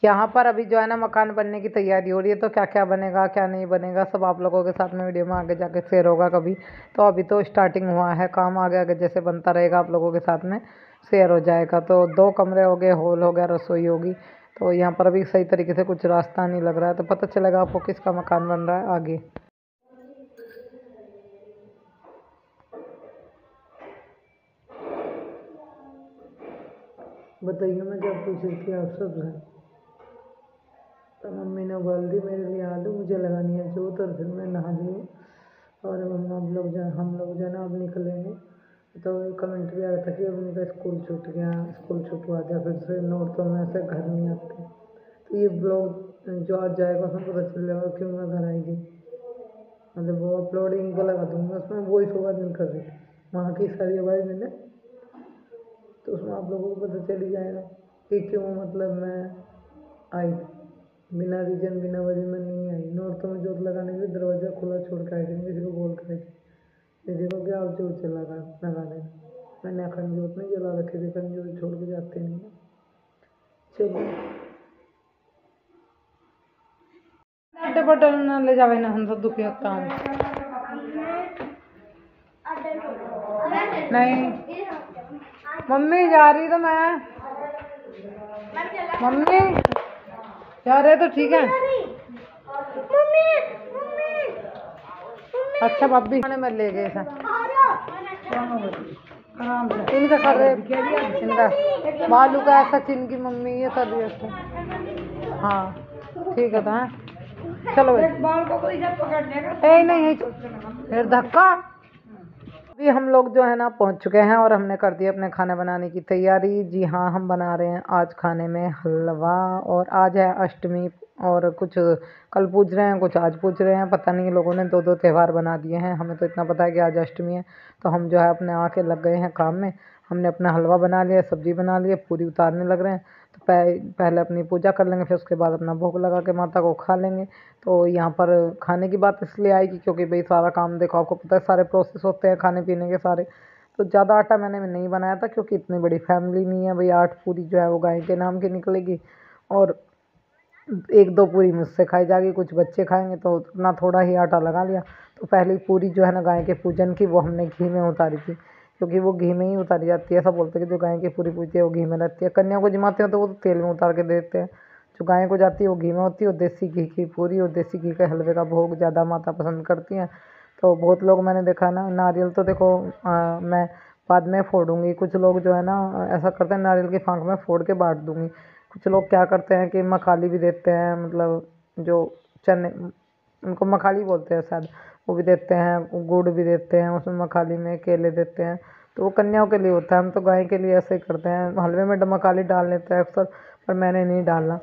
यहाँ पर अभी जो है ना मकान बनने की तैयारी हो रही है, तो क्या क्या बनेगा क्या नहीं बनेगा सब आप लोगों के साथ में वीडियो में आगे जाके शेयर होगा कभी। तो अभी तो स्टार्टिंग हुआ है काम, आगे आगे जैसे बनता रहेगा आप लोगों के साथ में शेयर हो जाएगा। तो 2 कमरे हो गए, हॉल हो गया, रसोई होगी। तो यहाँ पर अभी सही तरीके से कुछ रास्ता नहीं लग रहा है, तो पता चलेगा आपको किसका मकान बन रहा है आगे। बताइए मैं क्या पूछ रही थी आप सब से। तो मम्मी ने बोल दी मेरे लिए आलू, मुझे लगानी है जोत, और फिर मैं नहा ली और हम लोग जो है ना अब निकलेंगे। तो कमेंट भी आ रहा था कि अब उनका स्कूल छूट गया, स्कूल छुटवा दिया फिर से, नोट तो मैं ऐसे घर नहीं आते। तो ये ब्लॉग जो आज जाएगा उसमें पता चल जाएगा क्यों मैं घर आई थी। मतलब वो अपलोडिंग को लगा दूँगा, उसमें वॉइस ओवर नहीं कर रही, वहाँ की सारी आवाज़ मैंने, तो उसमें आप लोगों को पता चल ही जाएगा कि क्यों मतलब मैं आई थी। बिना रीजन बिना वजह में नहीं आई। नौरतों में जोत लगाने के लिए दरवाज़ा खुला छोड़ के आई थी, किसी को बोल कर आई थी दीदी को क्या आप जोत लगा देना। मैंने अखंड जोत नहीं जला रखी थी, अखंड जोत छोड़ के जाते नहीं है। चलिए बटल न ले जावे ना, हम सब दुखी होता हूँ। नहीं मम्मी जा रही तो मैं, मम्मी जा रहे तो ठीक है। अच्छा भाभी में ले गए थे इनका कर रहे, इनका बालू का सचिन की मम्मी ये कर रही है। हाँ ठीक है, तो चलो बाल को कोई पकड़ने नहीं फिर धक्का। अभी हम लोग जो है ना पहुंच चुके हैं और हमने कर दी अपने खाने बनाने की तैयारी। जी हाँ, हम बना रहे हैं आज खाने में हलवा, और आज है अष्टमी, और कुछ कल पूज रहे हैं कुछ आज पूज रहे हैं, पता नहीं लोगों ने 2-2 त्यौहार बना दिए हैं। हमें तो इतना पता है कि आज अष्टमी है, तो हम जो है अपने आके लग गए हैं काम में। हमने अपना हलवा बना लिया, सब्जी बना ली, पूरी उतारने लग रहे हैं। तो पहले अपनी पूजा कर लेंगे, फिर उसके बाद अपना भोग लगा के माता को खा लेंगे। तो यहाँ पर खाने की बात इसलिए आएगी क्योंकि भाई सारा काम देखो, आपको पता है सारे प्रोसेस होते हैं खाने पीने के सारे। तो ज़्यादा आटा मैंने नहीं बनाया था क्योंकि इतनी बड़ी फैमिली नहीं है भाई, 8 पूरी जो है वो गाय के नाम की निकलेगी, और 1-2 पूरी मुझसे खाई जाएगी, कुछ बच्चे खाएंगे, तो उतना थोड़ा ही आटा लगा लिया। तो पहली पूरी जो है ना गाय के पूजन की, वो हमने घी में उतारी थी, क्योंकि वो घी में ही उतारी जाती है। ऐसा बोलते हैं कि जो गाय की पूरी पूजती है वो घी में रहती है। कन्या को जिमाते हो तो वो तो तेल में उतार के देते हैं, जो गाय को जाती है वो घी में होती है। और देसी घी की पूरी और देसी घी के हलवे का भोग ज़्यादा माता पसंद करती हैं। तो बहुत लोग मैंने देखा ना, नारियल तो देखो मैं बाद में फोड़ूंगी, कुछ लोग जो है ना ऐसा करते हैं नारियल की फांक में फोड़ के बांट दूंगी। कुछ लोग क्या करते हैं कि मखाली भी देते हैं, मतलब जो चने, उनको मखाली बोलते हैं शायद, वो भी देते हैं, गुड़ भी देते हैं उसमें, मखाली में केले देते हैं। तो वो कन्याओं के लिए होता है, हम तो गाय के लिए ऐसे ही करते हैं। हलवे में मखाली डाल लेते हैं अक्सर, पर मैंने नहीं डालना।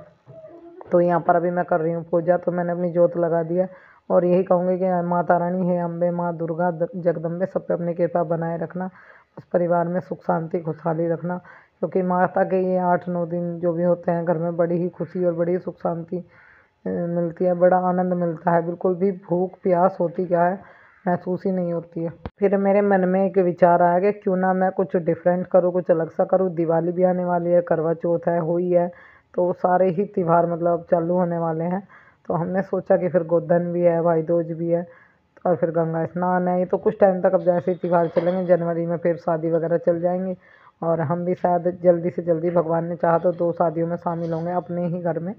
तो यहाँ पर अभी मैं कर रही हूँ पूजा, तो मैंने अपनी जोत लगा दिया, और यही कहूँगी कि माता रानी है, अम्बे माँ दुर्गा जगदम्बे सब पे अपनी कृपा बनाए रखना, उस परिवार में सुख शांति खुशहाली रखना। क्योंकि माता के ये 8-9 दिन जो भी होते हैं घर में, बड़ी ही खुशी और बड़ी ही सुख शांति मिलती है, बड़ा आनंद मिलता है, बिल्कुल भी भूख प्यास होती क्या है महसूस ही नहीं होती है। फिर मेरे मन में एक विचार आया कि क्यों ना मैं कुछ डिफरेंट करूँ, कुछ अलग सा करूँ। दिवाली भी आने वाली है, करवा चौथ है, होली है, तो सारे ही त्योहार मतलब चालू होने वाले हैं। तो हमने सोचा कि फिर गोधन भी है, भाई दूज भी है, और फिर गंगा स्नान है। ये तो कुछ टाइम तक अब जैसे ही त्योहार चलेंगे, जनवरी में फिर शादी वगैरह चल जाएंगी, और हम भी शायद जल्दी से जल्दी भगवान ने चाहा तो 2 शादियों में शामिल होंगे अपने ही घर में।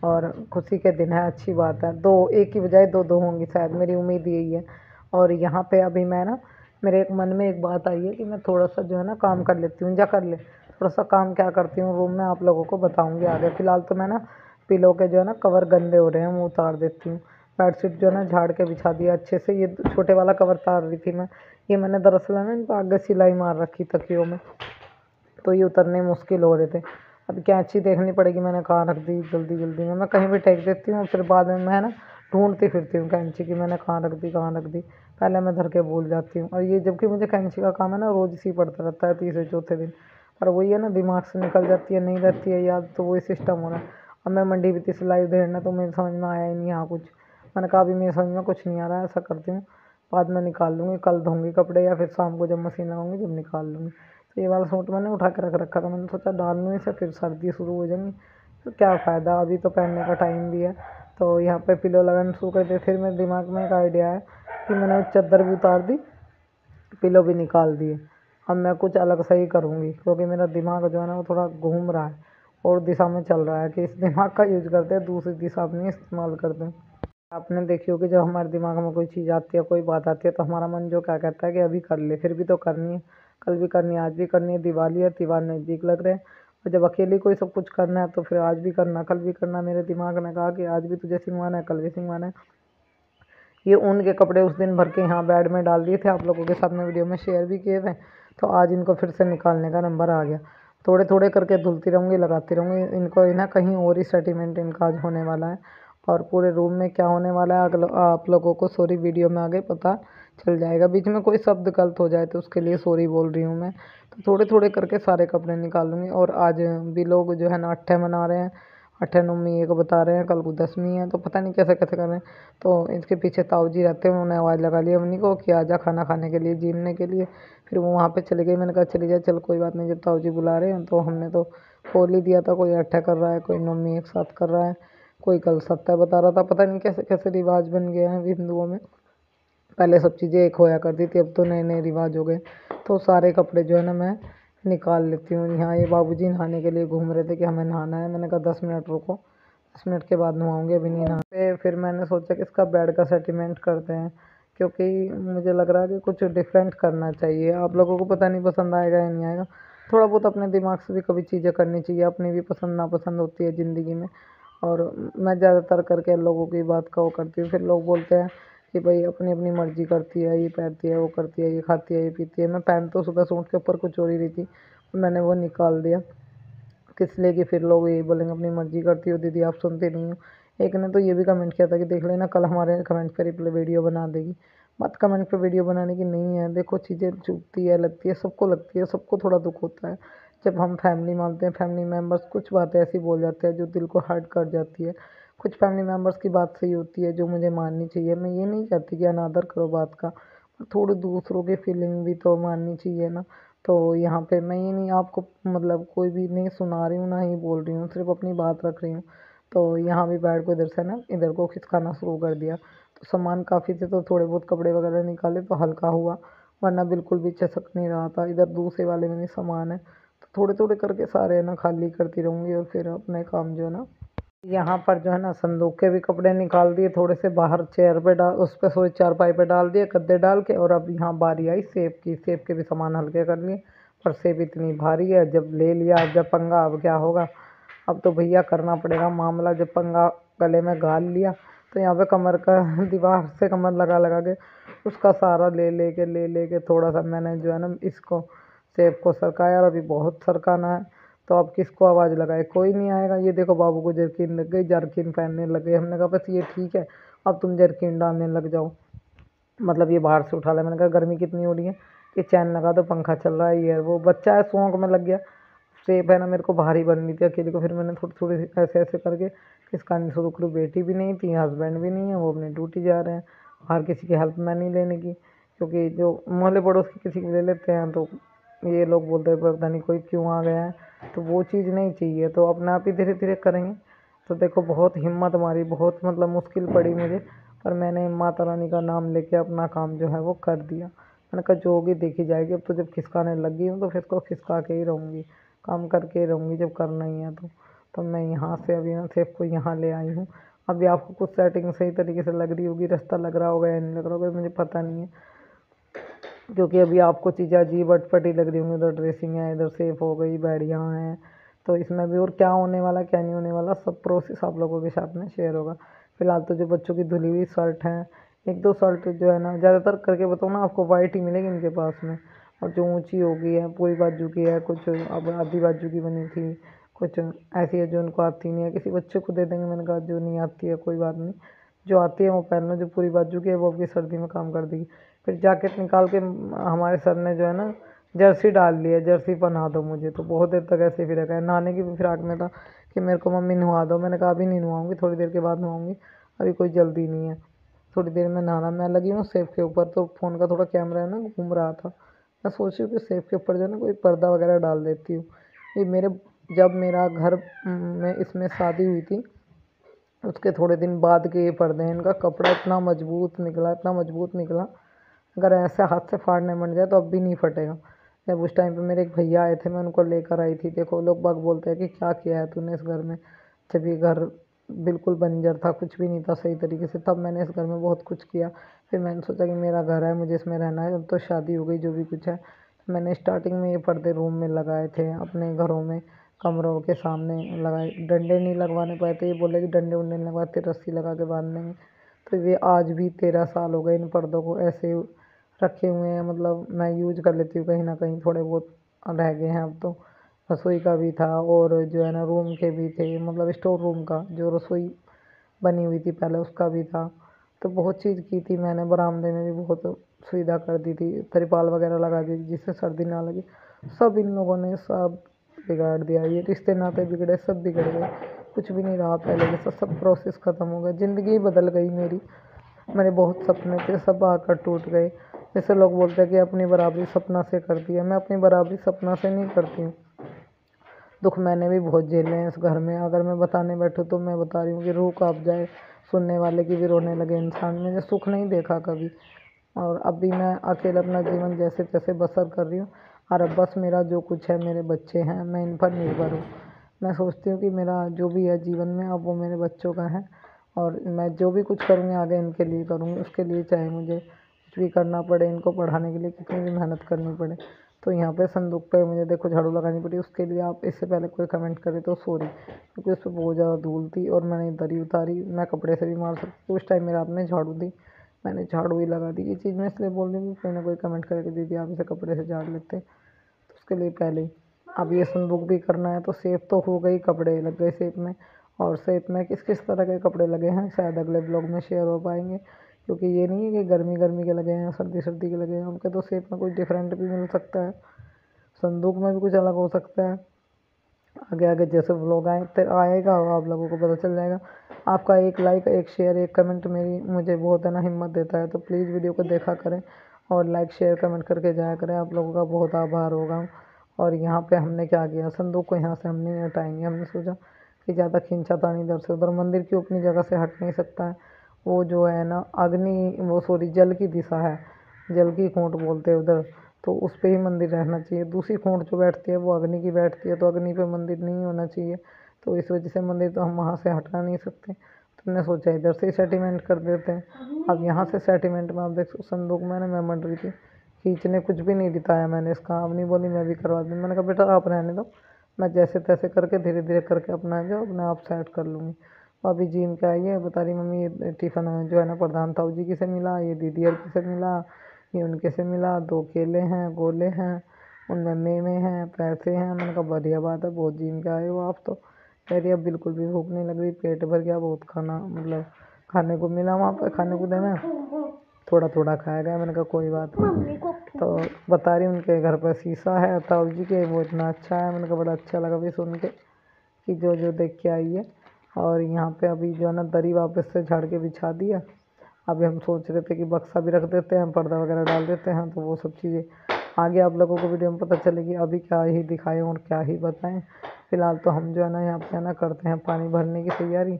और खुशी के दिन है, अच्छी बात है, 2 एक की बजाय 2-2 होंगी शायद, मेरी उम्मीद यही है। और यहाँ पे अभी मैं ना, मेरे एक मन में एक बात आई है कि मैं थोड़ा सा जो है ना काम कर लेती हूँ, जा कर ले थोड़ा सा काम। क्या करती हूँ रूम में, आप लोगों को बताऊँगी आगे। फिलहाल तो मैं ना पिलो के जो है ना कवर गंदे हो रहे हैं, वो उतार देती हूँ। बेडशीट जो है ना झाड़ के बिछा दिया अच्छे से। ये छोटे वाला कवर उतार रही थी मैं, ये मैंने दरअसल है ना इनको आगे सिलाई मार रखी तकियों में, तो ये उतरने मुश्किल हो रहे थे। अब कैंची देखनी पड़ेगी मैंने कहाँ रख दी, जल्दी जल्दी में मैं कहीं भी फेंक देती हूँ, फिर बाद में मैं ना ढूंढती फिरती हूँ कैंची की मैंने कहाँ रख दी कहाँ रख दी, पहले मैं धर के भूल जाती हूँ। और ये जबकि मुझे कैंची का काम है ना रोज़ इसी पड़ता रहता है, तीसरे चौथे दिन, पर वही है ना दिमाग से निकल जाती है, नहीं रहती है याद, तो वही सिस्टम हो रहा है। अब मैं मंडी भी थी सिलाई उधेड़ना, तो मेरी समझ में आया ही नहीं यहाँ कुछ। मैंने कहा अभी मेरी समझ में कुछ नहीं आ रहा है, ऐसा करती हूँ बाद में निकाल लूँगी, कल धोंगी कपड़े, या फिर शाम को जब मशीन लगाऊंगी जब निकाल लूँगी। तो ये वाला सूट मैंने उठा के रख रखा था, मैंने सोचा डाल लूँ इसे, फिर सर्दी शुरू हो जाएंगी, तो क्या फ़ायदा, अभी तो पहनने का टाइम भी है। तो यहाँ पे पिलो लगाना शुरू कर दिया। फिर मेरे दिमाग में एक आइडिया है कि मैंने चादर भी उतार दी, पिलो भी निकाल दिए। अब मैं कुछ अलग से ही करूँगी, क्योंकि मेरा दिमाग जो है ना वो थोड़ा घूम रहा है और दिशा में चल रहा है कि इस दिमाग का यूज करते हैं, दूसरी दिशा में इस्तेमाल करते हैं। आपने देखी होगी, जब हमारे दिमाग में कोई चीज़ आती है, कोई बात आती है, तो हमारा मन जो क्या कहता है कि अभी कर ले, फिर भी तो करनी है, कल भी करनी है, आज भी करनी है, दिवाली है, त्योहार नज़दीक लग रहे हैं। और जब अकेले कोई सब कुछ करना है तो फिर आज भी करना, कल भी करना। मेरे दिमाग ने कहा कि आज भी तुझे सिंगवाना है, कल भी सिंगवाना है। ये ऊन के कपड़े उस दिन भर के यहाँ बेड में डाल दिए थे, आप लोगों के साथ में वीडियो में शेयर भी किए थे। तो आज इनको फिर से निकालने का नंबर आ गया। थोड़े थोड़े करके धुलती रहूँगी, लगाती रहूँगी इनको, ना कहीं और ही सेटिलमेंट इनका आज होने वाला है। और पूरे रूम में क्या होने वाला है आप लोगों को सॉरी वीडियो में आगे पता चल जाएगा। बीच में कोई शब्द गलत हो जाए तो उसके लिए सॉरी बोल रही हूँ मैं। तो थोड़े थोड़े करके सारे कपड़े निकालूंगी। और आज भी लोग जो है ना अट्ठे मना रहे हैं, अट्ठे नवमी एक बता रहे हैं, कल को 10वीं है, तो पता नहीं कैसे कैसे कर रहे हैं। तो इसके पीछे ताऊ जी रहते हैं, उन्होंने आवाज़ लगा ली अम्मी को कि आजा खाना खाने के लिए, जीमने के लिए। फिर वो वहाँ पे चली गई। मैंने कहा चली जाए, चल कोई बात नहीं, जब ताऊ जी बुला रहे हैं। तो हमने तो बोल ही दिया था, कोई अट्ठे कर रहा है, कोई नवमी एक साथ कर रहा है, कोई कल सत्ता बता रहा था। पता नहीं कैसे कैसे रिवाज बन गए हैं हिंदुओं में। पहले सब चीज़ें एक होया करती थी, अब तो नए नए रिवाज हो गए। तो सारे कपड़े जो है ना मैं निकाल लेती हूँ। यहाँ ये बाबूजी नहाने के लिए घूम रहे थे कि हमें नहाना है। मैंने कहा 10 मिनट रुको, 10 मिनट के बाद नहाऊंगे, अभी नहीं नहा। फिर मैंने सोचा कि इसका बेड का सेटिलमेंट करते हैं, क्योंकि मुझे लग रहा है कि कुछ डिफरेंट करना चाहिए। आप लोगों को पता नहीं पसंद आएगा या नहीं आएगा। थोड़ा बहुत अपने दिमाग से भी कभी चीज़ें करनी चाहिए, अपनी भी पसंद नापसंद होती है ज़िंदगी में। और मैं ज़्यादातर करके लोगों की बात का वो करती हूँ। फिर लोग बोलते हैं कि भाई अपनी अपनी मर्जी करती है, ये पहनती है, वो करती है, ये खाती है, ये पीती है। मैं पहन तो सुबह सूट के ऊपर कुछ और ही रही थी, मैंने वो निकाल दिया। किस लिए कि फिर लोग यही बोलेंगे अपनी मर्जी करती हो दीदी, आप सुनते नहीं हो। एक ने तो ये भी कमेंट किया था कि देख लेना कल हमारे कमेंट पे रिप्लाई वीडियो बना देगी। बात कमेंट पे वीडियो बनाने की नहीं है। देखो चीज़ें चुभती है, लगती है, सबको लगती है, सबको थोड़ा दुख होता है जब हम फैमिली मानते हैं। फैमिली मेम्बर्स कुछ बातें ऐसी बोल जाते हैं जो दिल को हर्ट कर जाती है। कुछ फैमिली मेम्बर्स की बात सही होती है जो मुझे माननी चाहिए। मैं ये नहीं चाहती कि अनादर करो बात का, पर थोड़ी दूसरों की फीलिंग भी तो माननी चाहिए ना। तो यहाँ पे मैं ये नहीं आपको मतलब कोई भी नहीं सुना रही हूँ, ना ही बोल रही हूँ, सिर्फ अपनी बात रख रही हूँ। तो यहाँ भी बेड को इधर से ना इधर को खिसकाना शुरू कर दिया। तो सामान काफ़ी थे, तो थोड़े बहुत कपड़े वगैरह निकाले तो हल्का हुआ, वरना बिल्कुल भी चसक नहीं रहा था। इधर दूसरे वाले में भी सामान है, तो थोड़े थोड़े करके सारे ना खाली करती रहूँगी और फिर अपने काम जो है ना। यहाँ पर जो है ना संदूक के भी कपड़े निकाल दिए, थोड़े से बाहर चेयर पे डाल, उस पर सॉरी चारपाई पे डाल दिए गद्दे डाल के। और अब यहाँ बारी आई सेब की। सेब के भी सामान हल्के कर लिए, पर सेब इतनी भारी है, जब ले लिया, जब पंगा, अब क्या होगा। अब तो भैया करना पड़ेगा मामला। जब पंगा गले में गाल लिया तो यहाँ पे कमर का दीवार से कमर लगा लगा के उसका सहारा ले ले के थोड़ा सा मैंने जो है ना इसको सेब को सरकाया। और अभी बहुत सरकाना है, तो अब किसको आवाज़ लगाए, कोई नहीं आएगा। ये देखो बाबू को जर्किन लग गई, जर्किन पहनने लग गए। हमने कहा बस ये ठीक है, अब तुम जर्किन डालने लग जाओ। मतलब ये बाहर से उठा लिया। मैंने कहा गर्मी कितनी हो रही है कि चैन लगा दो, पंखा चल रहा है। ये वो बच्चा है, शौक में लग गया। सेब है ना मेरे को भारी बननी थी अकेले को। फिर मैंने थोड़ी थोड़ी ऐसे ऐसे करके किसका शुरू करूँ। बेटी भी नहीं थी, हस्बैंड भी नहीं है, वो अपनी ड्यूटी जा रहे हैं। बाहर किसी की हेल्प मैं नहीं लेने की, क्योंकि जो मोहल्ले पड़ोस की किसी की ले लेते हैं तो ये लोग बोलते हैं पता नहीं कोई क्यों आ गया है। तो वो चीज़ नहीं चाहिए, तो अपने आप ही धीरे धीरे करेंगे। तो देखो बहुत हिम्मत मारी, बहुत मतलब मुश्किल पड़ी मुझे, पर मैंने माता रानी का नाम लेके अपना काम जो है वो कर दिया। मैंने कहा जो होगी देखी जाएगी। अब तो जब खिसकाने लगी हूँ तो फिर इसको खिसका के ही रहूँगी, काम करके ही रहूँगी जब करना ही है तो मैं यहाँ से अभी ना सेफ को यहाँ ले आई हूँ। अभी आपको कुछ सेटिंग सही तरीके से लग रही होगी, रास्ता लग रहा होगा या नहीं लग रहा होगा मुझे पता नहीं है, क्योंकि अभी आपको चीज़ें अजीब अटपटी लग रही होंगी। उधर ड्रेसिंग है, इधर सेफ हो गई, बेड यहाँ है। तो इसमें भी और क्या होने वाला क्या नहीं होने वाला सब प्रोसेस आप लोगों के साथ में शेयर होगा। फिलहाल तो जो बच्चों की धुली हुई शर्ट हैं, एक दो शर्ट जो है ना ज़्यादातर करके बताऊँ ना आपको वाइट ही मिलेगी इनके पास में। और जो ऊंची होगी है, पूरी बाजू की है, कुछ अब आधी बाजू की बनी थी, कुछ ऐसी है जो उनको आती नहीं है, किसी बच्चे को दे देंगे। मैंने कहा जो नहीं आती है कोई बात नहीं, जो आती है वो पहन लो। जो पूरी बाजू की है वो अभी सर्दी में काम कर देगी। फिर जैकेट निकाल के हमारे सर ने जो है ना जर्सी डाल ली है, जर्सी पहना दो मुझे। तो बहुत देर तक ऐसे ही रखा है। नहाने की भी फिराक में था कि मेरे को मम्मी नहवा दो। मैंने कहा अभी नहीं नहवाऊँगी, थोड़ी देर के बाद नहवाऊँगी, अभी कोई जल्दी नहीं है, थोड़ी देर में नहाना। मैं लगी हूँ सेफ के ऊपर, तो फ़ोन का थोड़ा कैमरा है ना घूम रहा था। मैं सोच रही हूँ कि सेफ के ऊपर जो है ना कोई पर्दा वगैरह डाल देती हूँ। ये मेरे जब मेरा घर में इसमें शादी हुई थी उसके थोड़े दिन बाद के ये पर्दे हैं। इनका कपड़ा इतना मजबूत निकला, इतना मजबूत निकला, अगर ऐसे हाथ से फाड़ने मन जाए तो अब भी नहीं फटेगा। जब उस टाइम पे मेरे एक भैया आए थे, मैं उनको लेकर आई थी। देखो लोग बाग बोलते हैं कि क्या किया है तूने इस घर में, जब ये घर बिल्कुल बंजर था, कुछ भी नहीं था सही तरीके से। तब मैंने इस घर में बहुत कुछ किया। फिर मैंने सोचा कि मेरा घर है, मुझे इसमें रहना है। अब तो शादी हो गई, जो भी कुछ है। तो मैंने स्टार्टिंग में ये पर्दे रूम में लगाए थे, अपने घरों में कमरों के सामने लगाए। डंडे नहीं लगवाने पाए थे, ये बोले कि डंडे उंडे नहीं लगवाते, रस्सी लगा के बांध देंगे। तो ये आज भी 13 साल हो गए इन पर्दों को ऐसे रखे हुए हैं। मतलब मैं यूज कर लेती हूँ, कहीं ना कहीं थोड़े बहुत रह गए हैं अब तो। रसोई का भी था और जो है ना रूम के भी थे, मतलब स्टोर रूम का जो रसोई बनी हुई थी पहले उसका भी था। तो बहुत चीज़ की थी मैंने। बरामदे में भी बहुत सुविधा कर दी थी, तिरपाल वगैरह लगा दी थी जिससे सर्दी ना लगे। सब इन लोगों ने सब बिगाड़ दिया। ये रिश्ते नाते बिगड़े, सब बिगड़ गए, कुछ भी नहीं रहा पहले जैसा। सब प्रोसेस ख़त्म हो गया, ज़िंदगी बदल गई मेरी। मेरे बहुत सपने थे, सब आकर टूट गए। जैसे लोग बोलते हैं कि अपनी बराबरी सपना से करती है, मैं अपनी बराबरी सपना से नहीं करती हूँ। दुख मैंने भी बहुत झेले हैं इस घर में। अगर मैं बताने बैठूँ तो मैं बता रही हूँ कि रूह काँप जाए, सुनने वाले की भी रोने लगे इंसान। मैंने सुख नहीं देखा कभी, और अब भी मैं अकेला अपना जीवन जैसे तैसे बसर कर रही हूँ। और अब बस मेरा जो कुछ है, मेरे बच्चे हैं, मैं इन पर निर्भर हूँ। मैं सोचती हूँ कि मेरा जो भी है जीवन में अब वो मेरे बच्चों का है, और मैं जो भी कुछ करूँगी आगे इनके लिए करूँगी। उसके लिए चाहे मुझे कुछ भी करना पड़े, इनको पढ़ाने के लिए कितनी भी मेहनत करनी पड़े। तो यहाँ पे संदूक पे मुझे देखो झाड़ू लगानी पड़ी, उसके लिए आप इससे पहले कोई कमेंट करे तो सॉरी, क्योंकि उस पर बहुत ज़्यादा धूल थी और मैंने दरी उतारी। मैं कपड़े से भी मार सकती, उस टाइम मेरे हाथ में झाड़ू दी, मैंने झाड़ू ही लगा दी। ये चीज़ मैं इसलिए बोल रही हूँ कि कोई ना कोई कमेंट करे कि दीदी आप इसे कपड़े से झाड़ लेते, तो उसके लिए पहले ही। अब ये संदूक भी करना है, तो सेफ तो हो गई, कपड़े लग गए सेफ में। और सेफ में किस किस तरह के कपड़े लगे हैं शायद अगले ब्लॉग में शेयर हो पाएंगे, क्योंकि ये नहीं है कि गर्मी गर्मी के लगे हैं, सर्दी सर्दी के लगे हैं। उनके तो सेफ में कुछ डिफरेंट भी मिल सकता है, संदूक में भी कुछ अलग हो सकता है। आगे आगे जैसे व्लॉग आएगा आप लोगों को पता चल जाएगा। आपका एक लाइक, एक शेयर, एक कमेंट मेरी मुझे बहुत है ना हिम्मत देता है। तो प्लीज़ वीडियो को देखा करें और लाइक शेयर कमेंट करके जाया करें, आप लोगों का बहुत आभार होगा। और यहाँ पे हमने क्या किया, संदूक को यहाँ से हम नहीं हटाएंगे। हमने सोचा कि ज़्यादा खींचातानी इधर से उधर, मंदिर की अपनी जगह से हट नहीं सकता है। वो जो है ना अग्नि, वो सॉरी जल की दिशा है, जल की खोट बोलते हैं उधर, तो उस पे ही मंदिर रहना चाहिए। दूसरी खोट जो बैठती है वो अग्नि की बैठती है, तो अग्नि पे मंदिर नहीं होना चाहिए। तो इस वजह से मंदिर तो हम वहाँ से हटा नहीं सकते। तो हमने सोचा इधर से ही सेटिलमेंट कर देते हैं। अब यहाँ से सेटिलमेंट में आप देख संदूक में ना मैं मंड रही थी खींचने, कुछ भी नहीं बताया मैंने इसका। अब नहीं बोली मैं भी करवा दूँ, मैंने कहा बेटा आप रहने दो, मैं जैसे तैसे करके धीरे धीरे करके अपना जो अपने आप सेट कर लूँगी। अभी जिम के आई है, बता रही मम्मी ये टिफ़िन जो है ना प्रधान ताऊ जी की से मिला, ये दीदी और की से मिला, ये उनके से मिला, 2 केले हैं, गोले हैं, उनमें मेवे हैं, पैसे हैं। मैंने कहा बढ़िया बात है, बहुत जिम के आए हो आप तो। कह रही अब बिल्कुल भी भूख नहीं लग रही, पेट भर गया, बहुत खाना मतलब खाने को मिला वहाँ पर, खाने को देना थोड़ा थोड़ा खाया गया। मैंने कहा कोई बात नहीं। तो बता रही उनके घर पर शीशा है ताऊ जी के, वो इतना अच्छा है। मैंने कहा बड़ा अच्छा लगा भी सुन के कि जो जो देख के आई है। और यहाँ पे अभी जो है ना दरी वापस से झाड़ के बिछा दिया। अभी हम सोच रहे थे कि बक्सा भी रख देते हैं, पर्दा वगैरह डाल देते हैं, तो वो सब चीज़ें आगे आप लोगों को वीडियो में पता चलेगी। अभी क्या ही दिखाएं और क्या ही बताएं। फिलहाल तो हम जो है ना यहाँ पे ना करते हैं पानी भरने की तैयारी,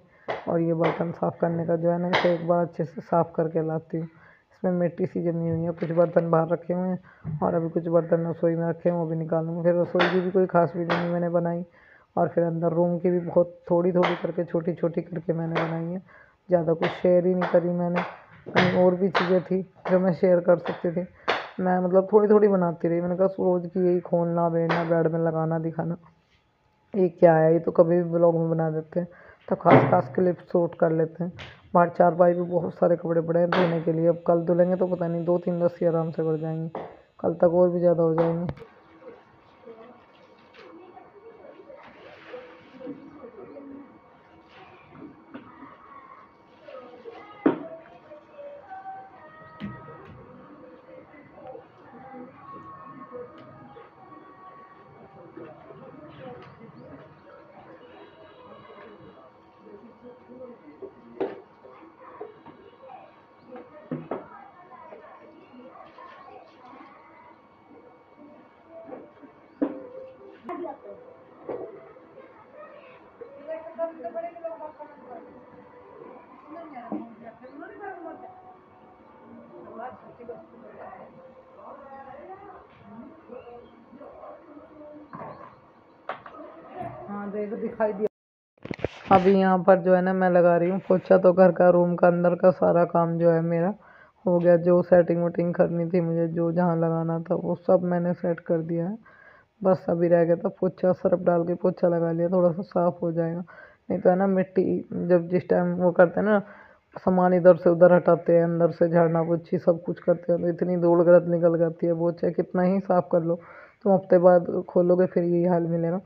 और ये बर्तन साफ़ करने का जो है ना इसे एक बार अच्छे से साफ़ करके लाती हूँ। इसमें मिट्टी सी जमी हुई है, कुछ बर्तन बाहर रखे हुए हैं और अभी कुछ बर्तन रसोई में रखे हैं, वो भी निकालूंगी। फिर रसोई की भी कोई खास वीडियो नहीं मैंने बनाई, और फिर अंदर रूम की भी बहुत थोड़ी थोड़ी करके छोटी छोटी करके मैंने बनाई है। ज़्यादा कुछ शेयर ही नहीं करी मैंने, कहीं और भी चीज़ें थी जो मैं शेयर कर सकती थी। मैं मतलब थोड़ी थोड़ी बनाती रही। मैंने कहा रोज़ की यही खोलना बैठना बेड में लगाना दिखाना, ये क्या है, ये तो कभी भी ब्लॉग में बना देते हैं। तो खास खास क्लिप शूट कर लेते हैं। बाहर चारपाई भी बहुत सारे कपड़े पड़े हैं धोने के लिए। अब कल धुलेंगे तो पता नहीं 2-3 रस्सी आराम से बढ़ जाएंगी, कल तक और भी ज़्यादा हो जाएंगे। एक दिखाई दिया। अभी यहाँ पर जो है ना मैं लगा रही हूँ पोछा। तो घर का रूम का अंदर का सारा काम जो है मेरा हो गया। जो सेटिंग वोटिंग करनी थी मुझे, जो जहाँ लगाना था वो सब मैंने सेट कर दिया है। बस अभी रह गया था पोछा, सर्फ डाल के पोछा लगा लिया, थोड़ा सा साफ हो जाएगा। नहीं तो है ना मिट्टी, जब जिस टाइम वो करते हैं ना सामान इधर से उधर हटाते हैं, अंदर से झाड़ना पोछी सब कुछ करते हैं, तो इतनी धूल गंद निकल जाती है। वो चाहे कितना ही साफ कर लो, तुम हफ्ते बाद खोलोगे फिर यही हाल मिलेगा।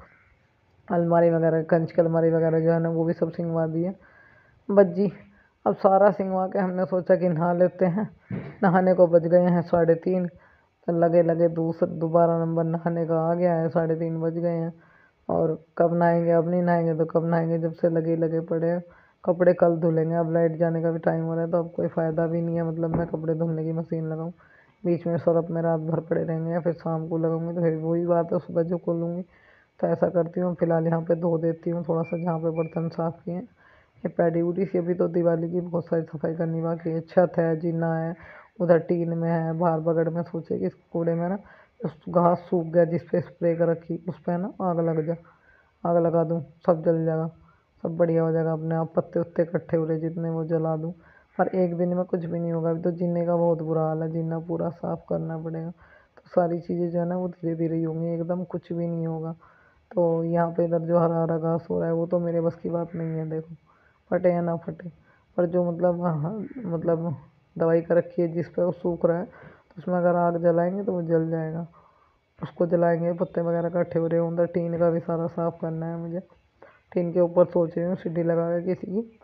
अलमारी वगैरह, कंच की अलमारी वगैरह जो है ना वो भी सब सिंगवा दी है। बस जी, अब सारा सिंगवा के हमने सोचा कि नहा लेते हैं। नहाने को बज गए हैं 3:30। तो लगे लगे दोबारा नंबर नहाने का आ गया है, 3:30 बज गए हैं। और कब नहाएंगे, अब नहीं नहाएंगे तो कब नहाएंगे, जब से लगे लगे पड़े हैं। कपड़े कल धुलेंगे, अब लाइट जाने का भी टाइम हो रहा है तो अब कोई फ़ायदा भी नहीं है, मतलब मैं कपड़े धुलने की मशीन लगाऊं। बीच में सरफ में रात भर पड़े रहेंगे या फिर शाम को लगाऊंगी तो फिर वही बात है, सुबह जो खोलूँगी। तो ऐसा करती हूँ, फिलहाल यहाँ पे धो देती हूँ थोड़ा सा जहाँ पे बर्तन साफ़ किए हैं। ये पैडी वूडी से अभी तो दिवाली की बहुत सारी सफाई करनी बाकी है। छत है, जीना है, उधर टीन में है, बाहर बगड़ में सोचे कि इस कूड़े में ना उस घास सूख गया जिस पे स्प्रे कर रखी, उस पे ना आग लग जा, आग लगा दूँ, सब जल जाएगा, सब बढ़िया हो जाएगा अपने आप। पत्ते उत्ते इकट्ठे हो रहे जितने वो जला दूँ। पर एक दिन में कुछ भी नहीं होगा, अभी तो जीने का बहुत बुरा हाल है, जीना पूरा साफ़ करना पड़ेगा। तो सारी चीज़ें जो है ना वो धीरे धीरे ही होंगी, एकदम कुछ भी नहीं होगा। तो यहाँ पे इधर जो हरा हरा घास हो रहा है वो तो मेरे बस की बात नहीं है, देखो फटे या ना फटे। पर जो मतलब हाँ, मतलब दवाई कर रखी है जिस पे वो सूख रहा है, तो उसमें अगर आग जलाएंगे तो वो जल जाएगा। उसको जलाएंगे, पत्ते वगैरह इकट्ठे हो रहे हैं। उधर टीन का भी सारा साफ़ करना है मुझे। टीन के ऊपर सोच रही हूँ सीढ़ी लगा के किसी की,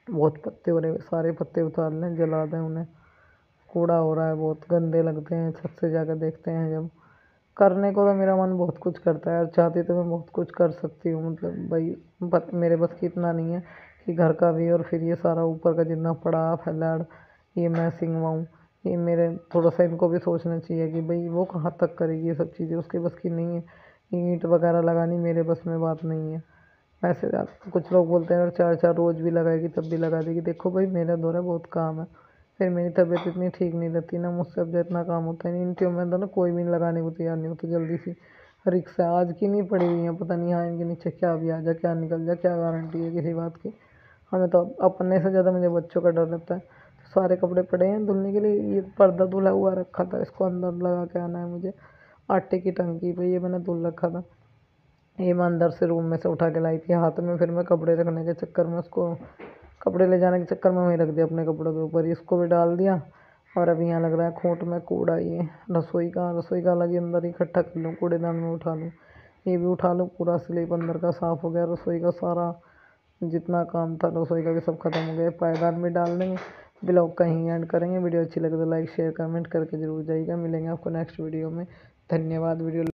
बहुत पत्ते हो रहे हैं, सारे पत्ते उतार लें, जला दें उन्हें। कूड़ा हो रहा है, बहुत गंदे लगते हैं, छत से जाकर देखते हैं जब। करने को तो मेरा मन बहुत कुछ करता है और चाहती तो मैं बहुत कुछ कर सकती हूँ, मतलब भाई मेरे बस की इतना नहीं है कि घर का भी और फिर ये सारा ऊपर का जितना पड़ा फैलाड़ ये मैं सिंगवाऊँ। ये मेरे थोड़ा सा इनको भी सोचना चाहिए कि भाई वो कहाँ तक करेगी, ये सब चीज़ें उसके बस की नहीं है। ईंट वगैरह लगानी मेरे बस में बात नहीं है। वैसे कुछ लोग बोलते हैं अगर 4-4 रोज़ भी लगाएगी तब भी लगा देगी। देखो भाई मेरा दौरा बहुत काम है, फिर मेरी तबीयत इतनी ठीक नहीं रहती ना, मुझसे अब जितना काम होता है इन ट्यूब में तो ना कोई भी लगाने को तैयार नहीं होता जल्दी सी। रिक्शा आज की नहीं पड़ी हुई है, पता नहीं यहाँ इनके नीचे क्या भी आ जाए क्या निकल जाए, क्या गारंटी है किसी बात की। हमें तो अपने से ज़्यादा मुझे बच्चों का डर रहता है। तो सारे कपड़े पड़े हैं धुलने के लिए, ये पर्दा धुला हुआ रखा था, इसको अंदर लगा के आना है मुझे। आटे की टंकी पे ये मैंने धुल रखा था, ये मैं अंदर से रूम में से उठा के लाई थी हाथ में, फिर मैं कपड़े रखने के चक्कर में उसको, कपड़े ले जाने के चक्कर में वहीं रख दिया अपने कपड़ों के ऊपर, इसको भी डाल दिया। और अभी यहाँ लग रहा है खोट में कूड़ा, ये रसोई का अलग ही अंदर इकट्ठा कर लूँ, कूड़ेदान में उठा लूँ, ये भी उठा लूँ। पूरा स्लीप अंदर का साफ़ हो गया, रसोई का सारा जितना काम था रसोई का भी सब खत्म हो गया। पायदान भी डाल देंगे। ब्लॉग कहीं एंड करेंगे। वीडियो अच्छी लगे तो लाइक शेयर कमेंट करके जरूर जाइएगा। मिलेंगे आपको नेक्स्ट वीडियो में। धन्यवाद। वीडियो